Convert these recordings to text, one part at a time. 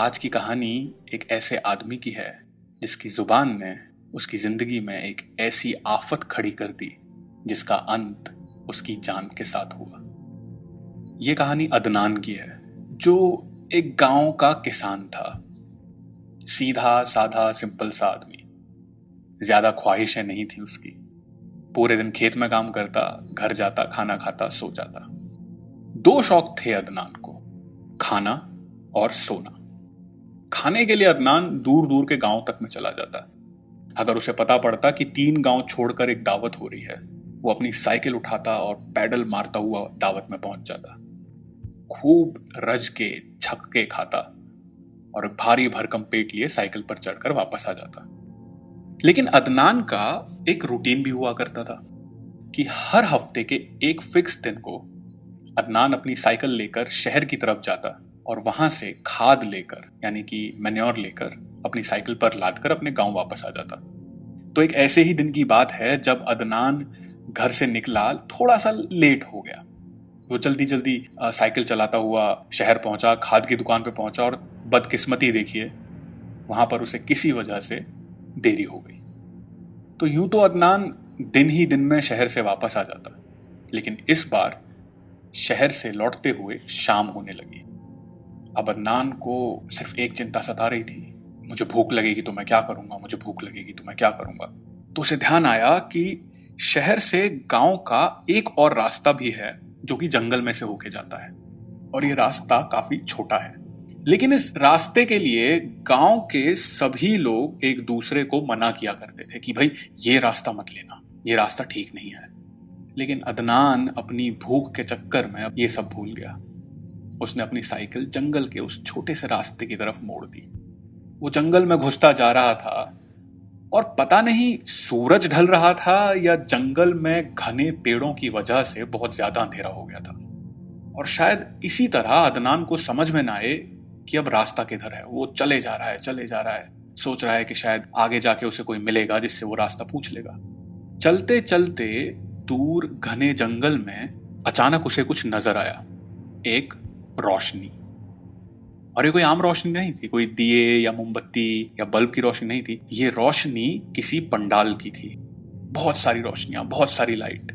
आज की कहानी एक ऐसे आदमी की है जिसकी जुबान ने उसकी जिंदगी में एक ऐसी आफत खड़ी कर दी जिसका अंत उसकी जान के साथ हुआ। ये कहानी अदनान की है जो एक गांव का किसान था। सीधा साधा सिंपल सा आदमी। ज्यादा ख्वाहिशें नहीं थी उसकी। पूरे दिन खेत में काम करता, घर जाता, खाना खाता, सो जाता। दो शौक थे अदनान को, खाना और सोना। खाने के लिए अदनान दूर दूर के गांव तक में चला जाता। अगर उसे पता पड़ता कि 3 गांव छोड़कर एक दावत हो रही है, वो अपनी साइकिल उठाता और पैडल मारता हुआ दावत में पहुंच जाता। खूब रज के छक्के खाता और भारी भरकम पेट लिए साइकिल पर चढ़कर वापस आ जाता। लेकिन अदनान का एक रूटीन भी हुआ करता था कि हर हफ्ते के एक फिक्स दिन को अदनान अपनी साइकिल लेकर शहर की तरफ जाता और वहां से खाद लेकर यानी कि मैन्योर लेकर अपनी साइकिल पर लादकर अपने गांव वापस आ जाता। तो एक ऐसे ही दिन की बात है जब अदनान घर से निकला, थोड़ा सा लेट हो गया। वो जल्दी जल्दी साइकिल चलाता हुआ शहर पहुंचा, खाद की दुकान पे पहुंचा और बदकिस्मती देखिए, वहां पर उसे किसी वजह से देरी हो गई। तो यूं तो अदनान दिन ही दिन में शहर से वापस आ जाता, लेकिन इस बार शहर से लौटते हुए शाम होने लगी। अब अदनान को सिर्फ एक चिंता सता रही थी, मुझे भूख लगेगी तो मैं क्या करूंगा, मुझे भूख लगेगी तो मैं क्या करूंगा। तो उसे ध्यान आया कि शहर से गांव का एक और रास्ता भी है जो कि जंगल में से होके जाता है, और ये रास्ता काफी छोटा है। लेकिन इस रास्ते के लिए गांव के सभी लोग एक दूसरे को मना किया करते थे कि भाई ये रास्ता मत लेना, ये रास्ता ठीक नहीं है। लेकिन अदनान अपनी भूख के चक्कर में अब ये सब भूल गया। उसने अपनी साइकिल जंगल के उस छोटे से रास्ते की तरफ मोड़ दी। वो जंगल में घुसता जा रहा था और पता नहीं सूरज ढल रहा था या जंगल में घने पेड़ों की वजह से बहुत ज्यादा अंधेरा हो गया था। और शायद इसी तरह अदनान को समझ में ना आए कि अब रास्ता किधर है। वो चले जा रहा है, चले जा रहा है, सोच रहा है कि शायद आगे जाके उसे कोई मिलेगा जिससे वो रास्ता पूछ लेगा। चलते चलते दूर घने जंगल में अचानक उसे कुछ नजर आया, एक रोशनी। और ये कोई आम रोशनी नहीं थी, कोई दिए या मोमबत्ती या बल्ब की रोशनी नहीं थी। ये रोशनी किसी पंडाल की थी। बहुत सारी रोशनियां, बहुत सारी लाइट।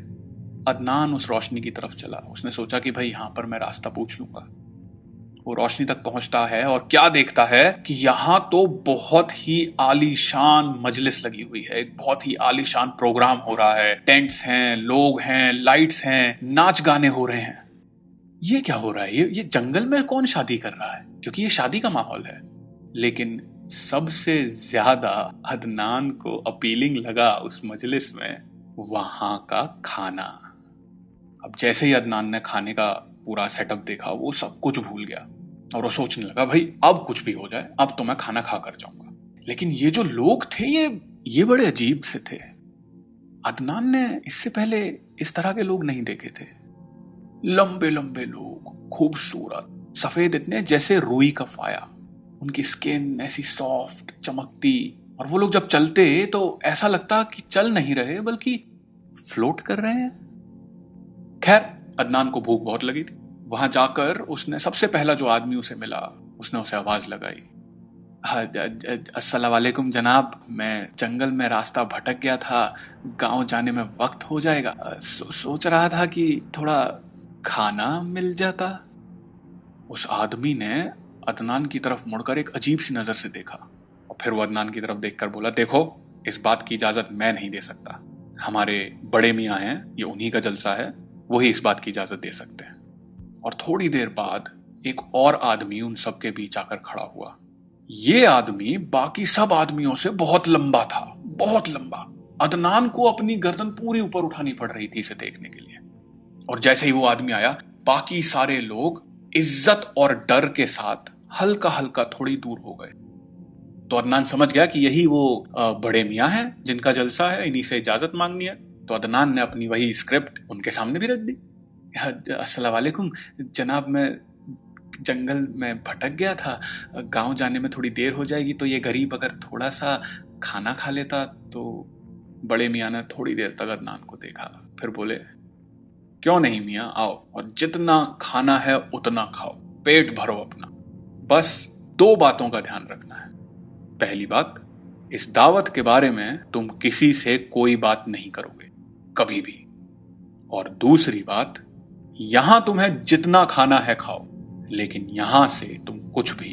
अदनान उस रोशनी की तरफ चला। उसने सोचा कि भाई यहां पर मैं रास्ता पूछ लूंगा। वो रोशनी तक पहुंचता है और क्या देखता है कि यहां तो बहुत ही आलीशान मजलिस लगी हुई है। एक बहुत ही आलीशान प्रोग्राम हो रहा है। टेंट्स हैं, लोग हैं, लाइट्स हैं, नाच गाने हो रहे हैं। ये क्या हो रहा है? ये जंगल में कौन शादी कर रहा है? क्योंकि ये शादी का माहौल है। लेकिन सबसे ज्यादा अदनान को अपीलिंग लगा उस मजलिस में वहां का खाना। अब जैसे ही अदनान ने खाने का पूरा सेटअप देखा, वो सब कुछ भूल गया और वो सोचने लगा भाई अब कुछ भी हो जाए, अब तो मैं खाना खा कर जाऊंगा। लेकिन ये जो लोग थे ये बड़े अजीब से थे। अदनान ने इससे पहले इस तरह के लोग नहीं देखे थे। लंबे लंबे लोग, खूबसूरत, सफेद इतने जैसे रुई का फाया। उनकी स्किन ऐसी सॉफ्ट, चमकती, और वो लोग जब चलते तो ऐसा लगता कि चल नहीं रहे बल्कि फ्लोट कर रहे हैं। खैर, अदनान को भूख बहुत लगी थी। वहां जाकर उसने सबसे पहला जो आदमी उसे मिला, उसने उसे आवाज लगाई, अस्सलाम वालेकुम जनाब, मैं जंगल में रास्ता भटक गया था, गांव जाने में वक्त हो जाएगा। सोच रहा था कि थोड़ा खाना मिल जाता। उस आदमी ने अदनान की तरफ मुड़कर एक अजीब सी नजर से देखा और फिर वो अदनान की तरफ देखकर बोला, देखो, इस बात की इजाजत मैं नहीं दे सकता। हमारे बड़े मियाँ हैं, ये उन्हीं का जलसा है, वही इस बात की इजाजत दे सकते हैं। और थोड़ी देर बाद एक और आदमी उन सबके बीच आकर खड़ा हुआ। ये आदमी बाकी सब आदमियों से बहुत लंबा था, बहुत लंबा। अदनान को अपनी गर्दन पूरी ऊपर उठानी पड़ रही थी इसे देखने के लिए। और जैसे ही वो आदमी आया, बाकी सारे लोग इज्जत और डर के साथ हल्का हल्का थोड़ी दूर हो गए। तो अदनान समझ गया कि यही वो बड़े मियाँ हैं जिनका जलसा है, इन्हीं से इजाजत मांगनी है। तो अदनान ने अपनी वही स्क्रिप्ट उनके सामने भी रख दी। अस्सलाम वालेकुम जनाब, मैं जंगल में भटक गया था, गांव जाने में थोड़ी देर हो जाएगी, तो ये गरीब अगर थोड़ा सा खाना खा लेता तो। बड़े मियाँ ने थोड़ी देर तक अदनान को देखा, फिर बोले, क्यों नहीं मियाँ, आओ और जितना खाना है उतना खाओ, पेट भरो अपना, बस दो बातों का ध्यान रखना है। पहली बात, इस दावत के बारे में तुम किसी से कोई बात नहीं करोगे कभी भी। और दूसरी बात, यहां तुम्हें जितना खाना है खाओ, लेकिन यहां से तुम कुछ भी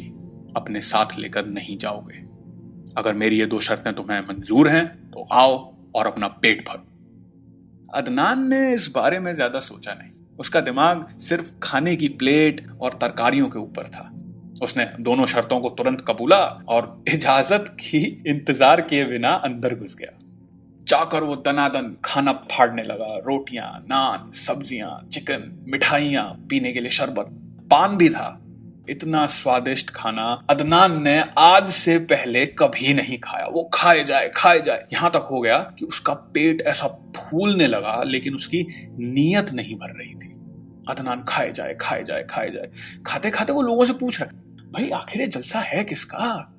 अपने साथ लेकर नहीं जाओगे। अगर मेरी ये दो शर्तें तुम्हें मंजूर हैं तो आओ और अपना पेट भरो। अदनान ने इस बारे में ज्यादा सोचा नहीं। उसका दिमाग सिर्फ खाने की प्लेट और तरकारियों के ऊपर था। उसने दोनों शर्तों को तुरंत कबूला और इजाजत की इंतजार किए बिना अंदर घुस गया। जाकर वो दनादन खाना फाड़ने लगा। रोटियां, नान, सब्जियां, चिकन, मिठाइयां, पीने के लिए शरबत, पान भी था। इतना स्वादिष्ट खाना अदनान ने आज से पहले कभी नहीं खाया। वो खाए जाए यहां तक हो गया कि उसका पेट ऐसा फूलने लगा, लेकिन उसकी नीयत नहीं भर रही थी। अदनान खाए जाए। खाते खाते वो लोगों से पूछ रहा, भाई आखिर ये जलसा है किसका?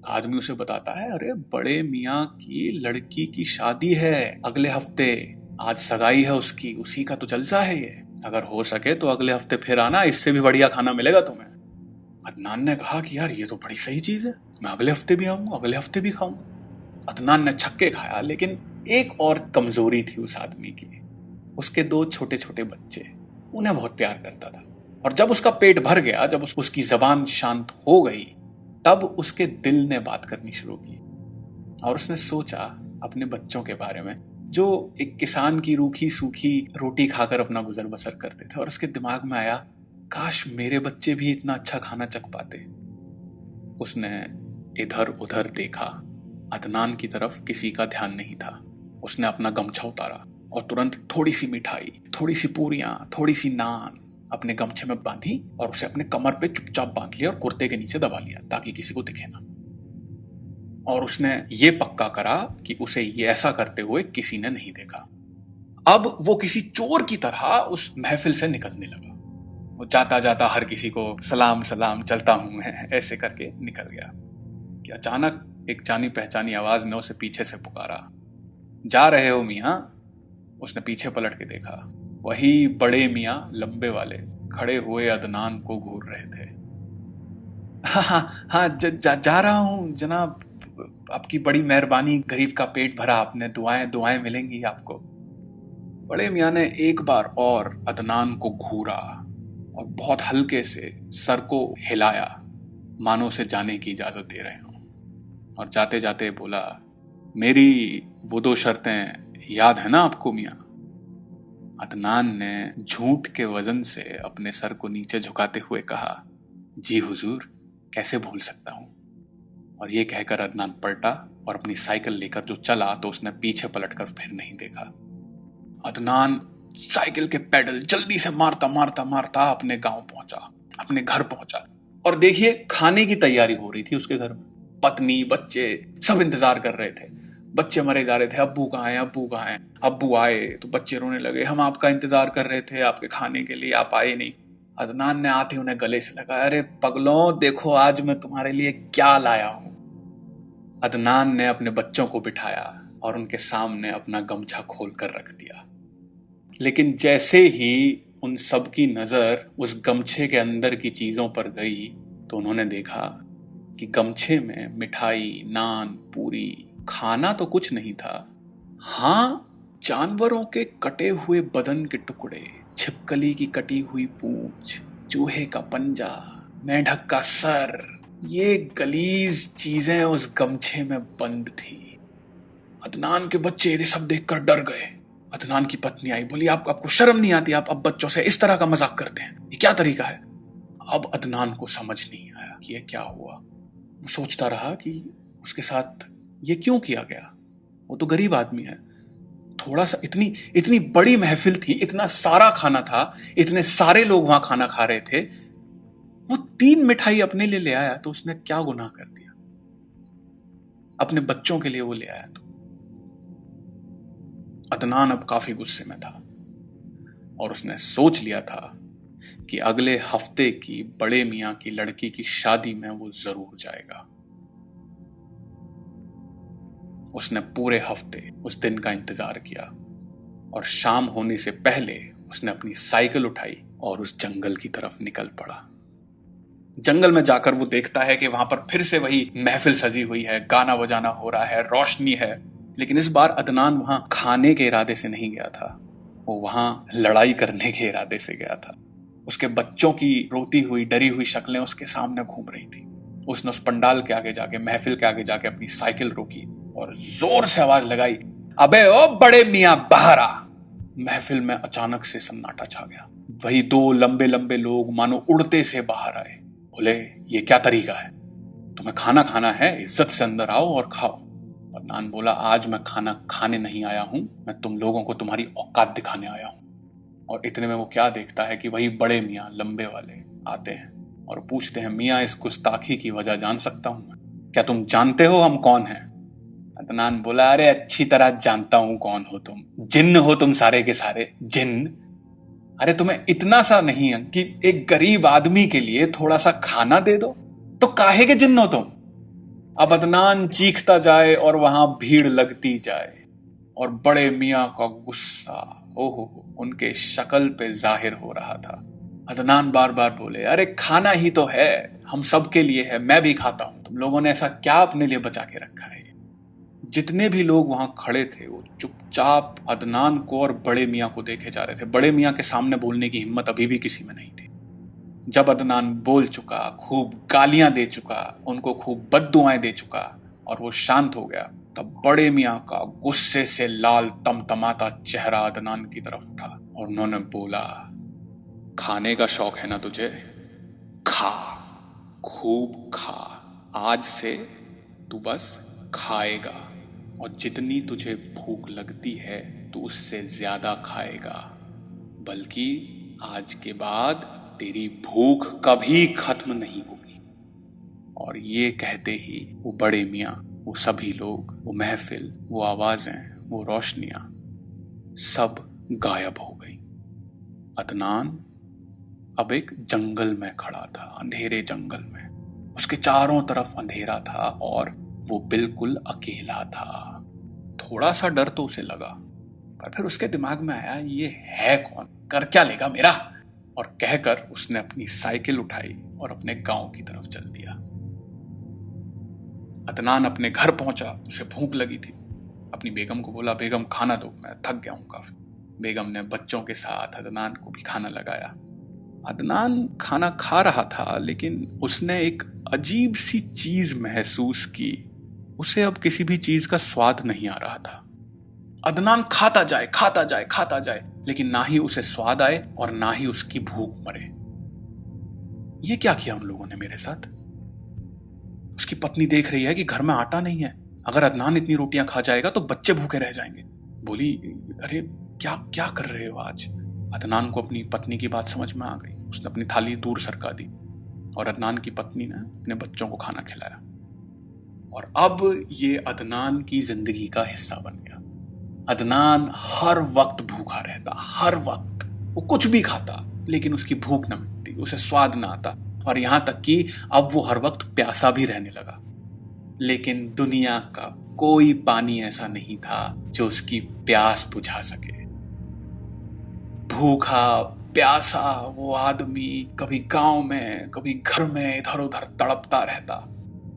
आदमी उसे बताता है, अरे बड़े मियाँ की लड़की की शादी है अगले हफ्ते, आज सगाई है उसकी, उसी का तो जलसा है ये। अगर हो सके तो अगले हफ्ते फिर आना, इससे भी बढ़िया खाना मिलेगा तुम्हें। अदनान ने कहा कि यार ये तो बड़ी सही चीज है, मैं अगले हफ्ते भी आऊंगा, अगले हफ्ते भी खाऊंगा। अदनान ने छक्के खाया, लेकिन एक और कमजोरी थी उस आदमी की। उसके दो छोटे छोटे बच्चे, उन्हें बहुत प्यार करता था। और जब उसका पेट भर गया, जब उसकी जबान शांत हो गई, तब उसके दिल ने बात करनी शुरू की। और उसने सोचा अपने बच्चों के बारे में, जो एक किसान की रूखी सूखी रोटी खाकर अपना गुजर बसर करते थे। और उसके दिमाग में आया, काश मेरे बच्चे भी इतना अच्छा खाना चख पाते। उसने इधर उधर देखा। अदनान की तरफ किसी का ध्यान नहीं था। उसने अपना गमछा उतारा और तुरंत थोड़ी सी मिठाई, थोड़ी सी पूरियां, थोड़ी सी नान अपने गमछे में बांधी और उसे अपने कमर पे चुपचाप बांध लिया और कुर्ते के नीचे दबा लिया ताकि किसी को दिखे ना। और उसने ये पक्का करा कि उसे ये ऐसा करते हुए किसी ने नहीं देखा। अब वो किसी चोर की तरह उस महफिल से निकलने लगा। वो जाता जाता हर किसी को सलाम सलाम, चलता हूं मैं, ऐसे करके निकल गया कि अचानक एक जानी पहचानी आवाज ने उसे पीछे से पुकारा, जा रहे हो मियां? उसने पीछे पलट के देखा। वही बड़े मियां लंबे वाले खड़े हुए अदनान को घूर रहे थे। हाँ, जा रहा हूं जनाब, आपकी बड़ी मेहरबानी, गरीब का पेट भरा आपने, दुआएं दुआएं मिलेंगी आपको। बड़े मियां ने एक बार और अदनान को घूरा और बहुत हल्के से सर को हिलाया, मानो उसे जाने की इजाजत दे रहे हों। और जाते जाते बोला, मेरी वो दो शर्तें याद है ना आपको मियां? अदनान ने झूठ के वजन से अपने सर को नीचे झुकाते हुए कहा, जी हुजूर, कैसे भूल सकता हूं। और ये कहकर अदनान पलटा और अपनी साइकिल लेकर जो चला तो उसने पीछे पलटकर फिर नहीं देखा। अदनान साइकिल के पेडल जल्दी से मारता मारता मारता अपने गांव पहुंचा, अपने घर पहुंचा। और देखिए, खाने की तैयारी हो रही थी उसके घर में। पत्नी, बच्चे सब इंतजार कर रहे थे। बच्चे मरे जा रहे थे, अब्बू कहाँ हैं, अब्बू कहाँ हैं। अब्बू आए तो बच्चे रोने लगे, हम आपका इंतजार कर रहे थे, आपके खाने के लिए, आप आए नहीं। अदनान ने आते उन्हें गले से लगाया, अरे पगलों, देखो आज मैं तुम्हारे लिए क्या लाया हूं। अदनान ने अपने बच्चों को बिठाया और उनके सामने अपना गमछा खोल कर रख दिया। लेकिन जैसे ही उन सब की नजर उस गमछे के अंदर की चीजों पर गई तो उन्होंने देखा कि गमछे में मिठाई, नान, पूरी, खाना तो कुछ नहीं था। हाँ, जानवरों के कटे हुए बदन के टुकड़े, छिपकली की कटी हुई पूंछ, चूहे का पंजा, मेंढक का सर, ये गलीज चीजें उस गमछे में बंद थी। अदनान के बच्चे ये सब देखकर डर गए। अदनान की पत्नी आई, बोली, आपको शर्म नहीं आती? आप अब बच्चों से इस तरह का मजाक करते हैं, ये क्या तरीका है? अब अदनान को समझ नहीं आया कि ये क्या हुआ। वो सोचता रहा कि उसके साथ ये क्यों किया गया। वो तो गरीब आदमी है। थोड़ा सा, इतनी इतनी बड़ी महफिल थी, इतना सारा खाना था, इतने सारे लोग वहां खाना खा रहे थे। वो 3 मिठाई अपने लिए ले आया तो उसने क्या गुनाह कर दिया? अपने बच्चों के लिए वो ले आया तो। अदनान अब काफी गुस्से में था और उसने सोच लिया था कि अगले हफ्ते की बड़े मियां की लड़की की शादी में वो जरूर जाएगा। उसने पूरे हफ्ते उस दिन का इंतजार किया और शाम होने से पहले उसने अपनी साइकिल उठाई और उस जंगल की तरफ निकल पड़ा। जंगल में जाकर वो देखता है कि वहां पर फिर से वही महफिल सजी हुई है, गाना बजाना हो रहा है, रोशनी है। लेकिन इस बार अदनान वहां खाने के इरादे से नहीं गया था, वो वहां लड़ाई करने के इरादे से गया था। उसके बच्चों की रोती हुई डरी हुई शक्लें उसके सामने घूम रही थी। उसने उस पंडाल के आगे जाके, महफिल के आगे जाके अपनी साइकिल रोकी और जोर से आवाज लगाई, अबे ओ बड़े मियां बाहर आ। महफिल में अचानक से सन्नाटा छा गया। वही दो लंबे लंबे लोग मानो उड़ते से बाहर आए। बोले, ये क्या तरीका है? तुम्हें खाना खाना है, इज्जत से अंदर आओ और खाओ। अदनान बोला, आज मैं खाना खाने नहीं आया हूं, मैं तुम लोगों को तुम्हारी औकात दिखाने आया हूं। और इतने में वो क्या देखता है कि वही बड़े मियां लंबे वाले आते हैं और पूछते हैं, मियां इस गुस्ताखी की वजह जान सकता हूं मैं? क्या तुम जानते हो हम कौन हैं? अदनान बोला, अरे अच्छी तरह जानता हूं कौन हो तुम, जिन्न हो तुम सारे के सारे, जिन्न। अरे तुम्हें इतना सा नहीं है कि एक गरीब आदमी के लिए थोड़ा सा खाना दे दो? तो काहे के जिन्न हो तुम? अब अदनान चीखता जाए और वहां भीड़ लगती जाए और बड़े मियां का गुस्सा ओहो उनके शक्ल पे जाहिर हो रहा था। अदनान बार बार बोले, अरे खाना ही तो है, हम सबके लिए है, मैं भी खाता हूं, तुम लोगों ने ऐसा क्या अपने लिए बचा के रखा है? जितने भी लोग वहां खड़े थे वो चुपचाप अदनान को और बड़े मियां को देखे जा रहे थे। बड़े मियां के सामने बोलने की हिम्मत अभी भी किसी में नहीं थी। जब अदनान बोल चुका, खूब गालियां दे चुका, उनको खूब बद्दुआएं दे चुका और वो शांत हो गया, तब बड़े मियां का गुस्से से लाल तमतमाता चेहरा अदनान की तरफ उठा और उन्होंने बोला, खाने का शौक है ना तुझे? खा, खूब खा। आज से तू बस खाएगा और जितनी तुझे भूख लगती है तू उससे ज्यादा खाएगा, बल्कि आज के बाद तेरी भूख कभी खत्म नहीं होगी। और ये कहते ही वो बड़े मियां, वो सभी लोग, वो महफिल, वो आवाजें, वो रोशनियां सब गायब हो गई। अदनान अब एक जंगल में खड़ा था, अंधेरे जंगल में। उसके चारों तरफ अंधेरा था और वो बिल्कुल अकेला था। थोड़ा सा डर तो उसे लगा, पर फिर उसके दिमाग में आया, ये है कौन, कर क्या लेगा मेरा? और कहकर उसने अपनी साइकिल उठाई और अपने गांव की तरफ चल दिया। अदनान अपने घर पहुंचा, उसे भूख लगी थी। अपनी बेगम को बोला, बेगम खाना दो, मैं थक गया हूं काफी। बेगम ने बच्चों के साथ अदनान को भी खाना लगाया। अदनान खाना खा रहा था, लेकिन उसने एक अजीब सी चीज महसूस की। उसे अब किसी भी चीज का स्वाद नहीं आ रहा था। अदनान खाता जाए, खाता जाए, खाता जाए, लेकिन ना ही उसे स्वाद आए और ना ही उसकी भूख मरे। ये क्या किया हम लोगों ने मेरे साथ? उसकी पत्नी देख रही है कि घर में आटा नहीं है, अगर अदनान इतनी रोटियां खा जाएगा तो बच्चे भूखे रह जाएंगे। बोली, अरे क्या क्या कर रहे हो आज? अदनान को अपनी पत्नी की बात समझ में आ गई। उसने अपनी थाली दूर सरका दी और अदनान की पत्नी ने अपने बच्चों को खाना खिलाया। और अब ये अदनान की जिंदगी का हिस्सा बन गया। अदनान हर वक्त भूखा रहता, हर वक्त वो कुछ भी खाता, लेकिन उसकी भूख न मिटती, उसे स्वाद ना आता, और यहां तक कि अब वो हर वक्त प्यासा भी रहने लगा। लेकिन दुनिया का कोई पानी ऐसा नहीं था जो उसकी प्यास बुझा सके। भूखा प्यासा वो आदमी कभी गांव में, कभी घर में इधर उधर तड़पता रहता।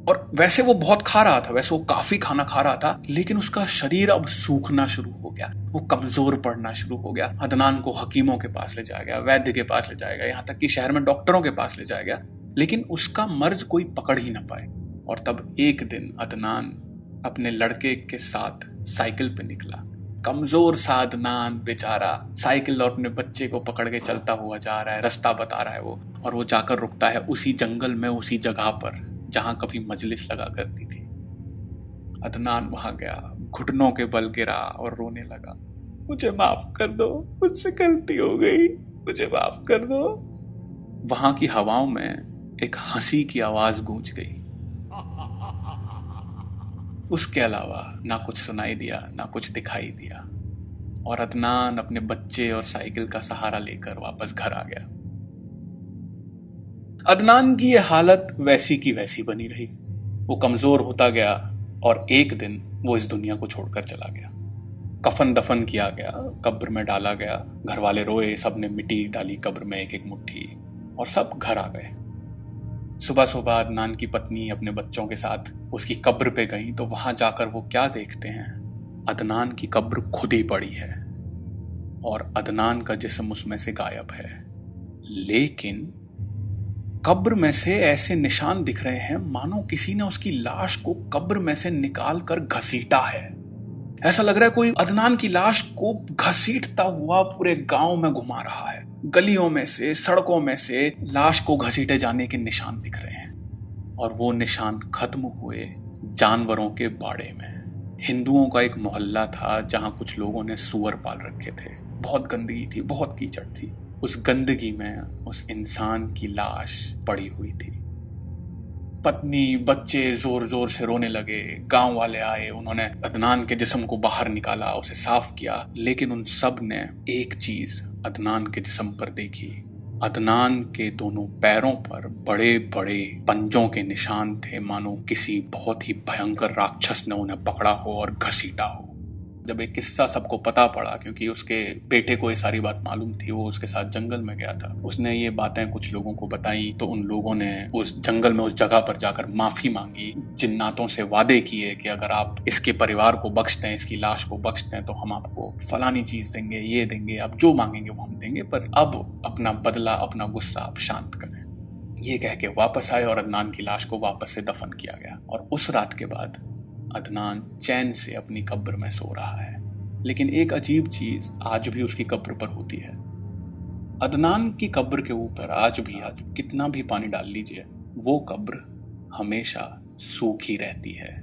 और वैसे वो बहुत खा रहा था, वैसे वो काफी खाना खा रहा था, लेकिन उसका शरीर अब सूखना शुरू हो गया, वो कमजोर पड़ना शुरू हो गया। अदनान को हकीमों के पास ले जाया गया, वैद्य के पास ले जाया गया, यहाँ तक कि शहर में डॉक्टरों के पास ले जाया गया, लेकिन उसका मर्ज कोई पकड़ ही ना पाए। और तब एक दिन अदनान अपने लड़के के साथ साइकिल पे निकला। कमजोर सा अदनान बेचारा साइकिल और अपने बच्चे को पकड़ के चलता हुआ जा रहा है, रास्ता बता रहा है वो, और वो जाकर रुकता है उसी जंगल में, उसी जगह पर जहां कभी मजलिस लगा करती थी। अदनान वहां गया, घुटनों के बल गिरा और रोने लगा, मुझे माफ कर दो, मुझसे गलती हो गई, मुझे माफ कर दो। वहां की हवाओं में एक हंसी की आवाज गूंज गई। उसके अलावा ना कुछ सुनाई दिया, ना कुछ दिखाई दिया, और अदनान अपने बच्चे और साइकिल का सहारा लेकर वापस घर आ गया। अदनान की यह हालत वैसी की वैसी बनी रही। वो कमजोर होता गया और एक दिन वो इस दुनिया को छोड़कर चला गया। कफन दफन किया गया, कब्र में डाला गया, घर वाले रोए, सबने मिट्टी डाली कब्र में एक एक मुट्ठी, और सब घर आ गए। सुबह सुबह अदनान की पत्नी अपने बच्चों के साथ उसकी कब्र पे गई तो वहां जाकर वो क्या देखते हैं, अदनान की कब्र खुदी पड़ी है और अदनान का जिस्म उसमें से गायब है। लेकिन कब्र में से ऐसे निशान दिख रहे हैं मानो किसी ने उसकी लाश को कब्र में से निकाल कर घसीटा है। ऐसा लग रहा है कोई अदनान की लाश को घसीटता हुआ पूरे गांव में घुमा रहा है। गलियों में से, सड़कों में से लाश को घसीटे जाने के निशान दिख रहे हैं और वो निशान खत्म हुए जानवरों के बाड़े में। हिंदुओं का एक मोहल्ला था जहां कुछ लोगों ने सूअर पाल रखे थे। बहुत गंदगी थी, बहुत कीचड़ थी। उस गंदगी में उस इंसान की लाश पड़ी हुई थी। पत्नी बच्चे जोर जोर से रोने लगे। गांव वाले आए, उन्होंने अदनान के जिस्म को बाहर निकाला, उसे साफ किया, लेकिन उन सब ने एक चीज अदनान के जिस्म पर देखी। अदनान के दोनों पैरों पर बड़े बड़े पंजों के निशान थे, मानो किसी बहुत ही भयंकर राक्षस ने उन्हें पकड़ा हो और घसीटा हो। जब एक किस्सा सबको पता पड़ा, क्योंकि उसके बेटे को ये सारी बात मालूम थी, वो उसके साथ जंगल में गया था, उसने ये बातें कुछ लोगों को बताई तो उन लोगों ने उस जंगल में उस जगह पर जाकर माफी मांगी, जिन्नातों से वादे किए कि अगर आप इसके परिवार को बख्श दें, इसकी लाश को बख्श दें तो हम आपको फलानी चीज देंगे, ये देंगे, आप जो मांगेंगे वो हम देंगे, पर अब अपना बदला, अपना गुस्सा आप शांत करें। ये कह के वापस आए और अदनान की लाश को वापस से दफन किया गया। और उस रात के बाद अदनान चैन से अपनी कब्र में सो रहा है। लेकिन एक अजीब चीज आज भी उसकी कब्र पर होती है। अदनान की कब्र के ऊपर आज भी आप कितना भी पानी डाल लीजिए, वो कब्र हमेशा सूखी रहती है।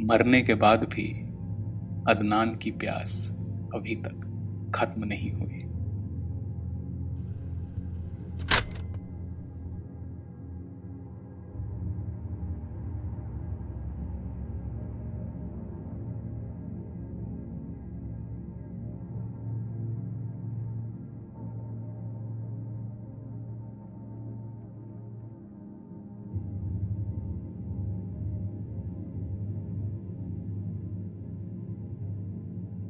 मरने के बाद भी अदनान की प्यास अभी तक खत्म नहीं हुई।